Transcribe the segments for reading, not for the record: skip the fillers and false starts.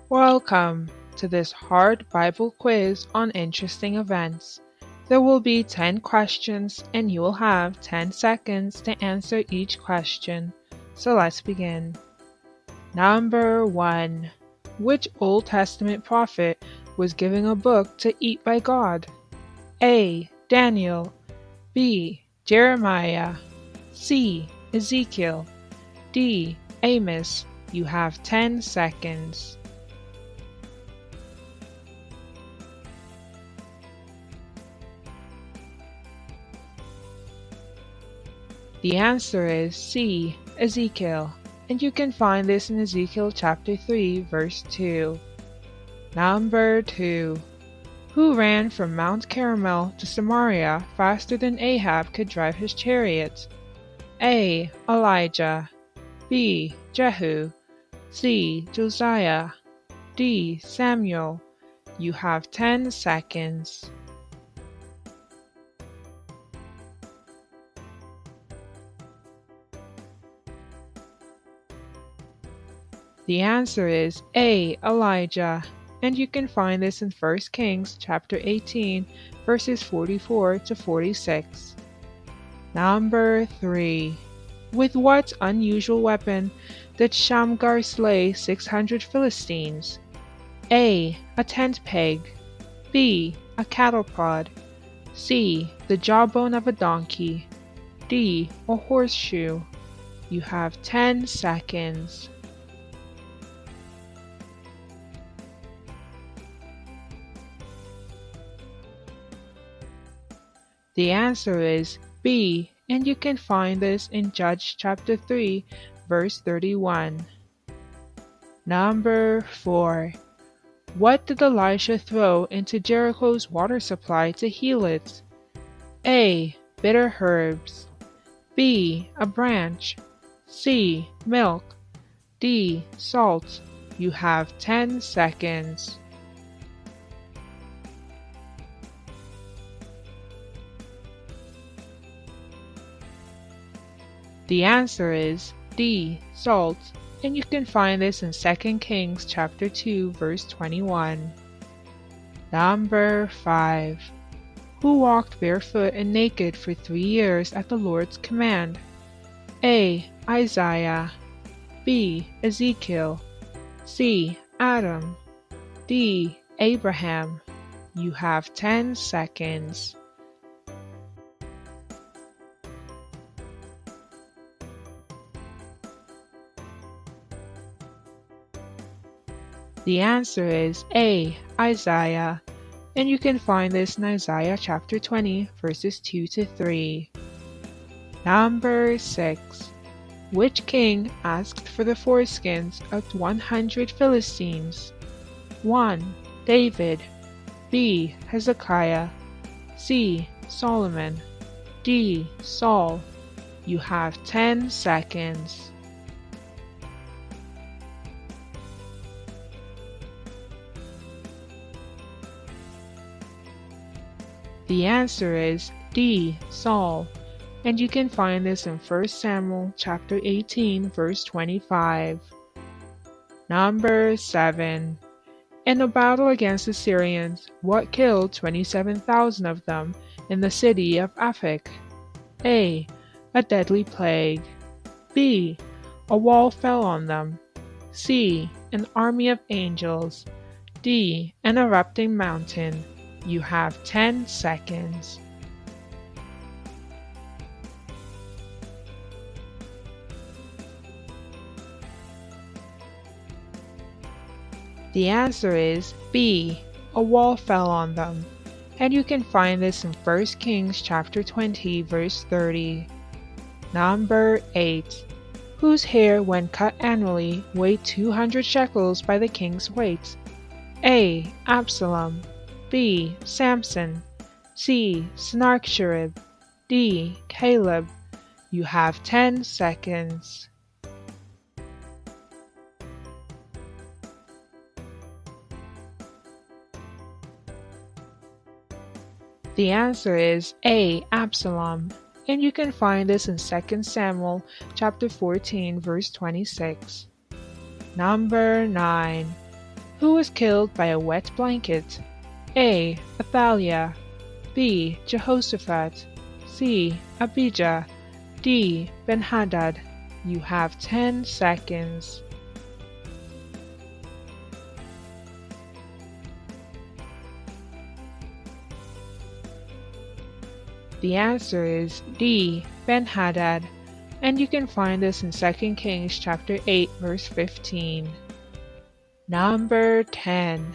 Welcome to this hard Bible quiz on interesting events. There will be 10 questions and you will have 10 seconds to answer each question. So let's begin. Number 1. Which Old Testament prophet was given a book to eat by God? A. Daniel. B. Jeremiah. C. Ezekiel. D. Amos. You have 10 seconds. The answer is C. Ezekiel, and you can find this in Ezekiel chapter 3, verse 2. Number 2. Who ran from Mount Carmel to Samaria faster than Ahab could drive his chariot? A. Elijah. B. Jehu. C. Josiah. D. Samuel. You have 10 seconds. The answer is A. Elijah, and you can find this in 1 Kings chapter 18, verses 44 to 46. Number 3. With what unusual weapon did Shamgar slay 600 Philistines? A. A tent peg. B. A cattle prod. C. The jawbone of a donkey. D. A horseshoe. You have 10 seconds. The answer is B, and you can find this in Judges chapter 3, verse 31. Number 4. What did Elisha throw into Jericho's water supply to heal it? A. Bitter herbs. B. A branch. C. Milk. D. Salt. You have 10 seconds. The answer is D. Salt, and you can find this in 2 Kings chapter 2, verse 21. Number 5. Who walked barefoot and naked for 3 years at the Lord's command? A. Isaiah. B. Ezekiel. C. Adam. D. Abraham. You have 10 seconds. The answer is A. Isaiah, and you can find this in Isaiah chapter 20, verses 2 to 3. Number 6. Which king asked for the foreskins of 100 Philistines? 1. David. B. Hezekiah. C. Solomon. D. Saul. You have 10 seconds. The answer is D. Saul, and you can find this in 1 Samuel chapter 18, verse 25. Number 7. In a battle against the Syrians, what killed 27,000 of them in the city of Aphek? A. A deadly plague. B. A wall fell on them. C. An army of angels. D. An erupting mountain. You have 10 seconds. The answer is B. A wall fell on them, and you can find this in 1 Kings chapter 20, verse 30. Number 8. Whose hair when cut annually weighed 200 shekels by the king's weight? A. Absalom. B. Samson. C. Sennacherib. D. Caleb. You have 10 seconds. The answer is A. Absalom, and you can find this in 2 Samuel chapter 14, verse 26. Number 9. Who was killed by a wet blanket? A. Athaliah, B. Jehoshaphat, C. Abijah, D. Ben-Hadad. You have 10 seconds. The answer is D. Ben-Hadad, and you can find this in 2 Kings chapter 8 verse 15. Number 10.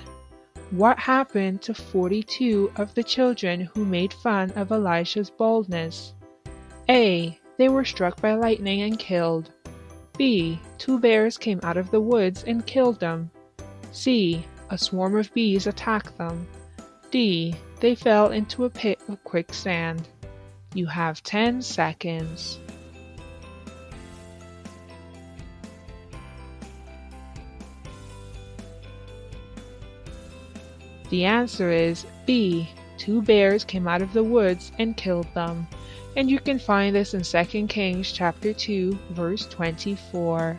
What happened to 42 of the children who made fun of Elisha's boldness? A. They were struck by lightning and killed. B. 2 bears came out of the woods and killed them. C. A swarm of bees attacked them. D. They fell into a pit of quicksand. You have 10 seconds. The answer is B. 2 bears came out of the woods and killed them. And you can find this in 2 Kings chapter 2 verse 24.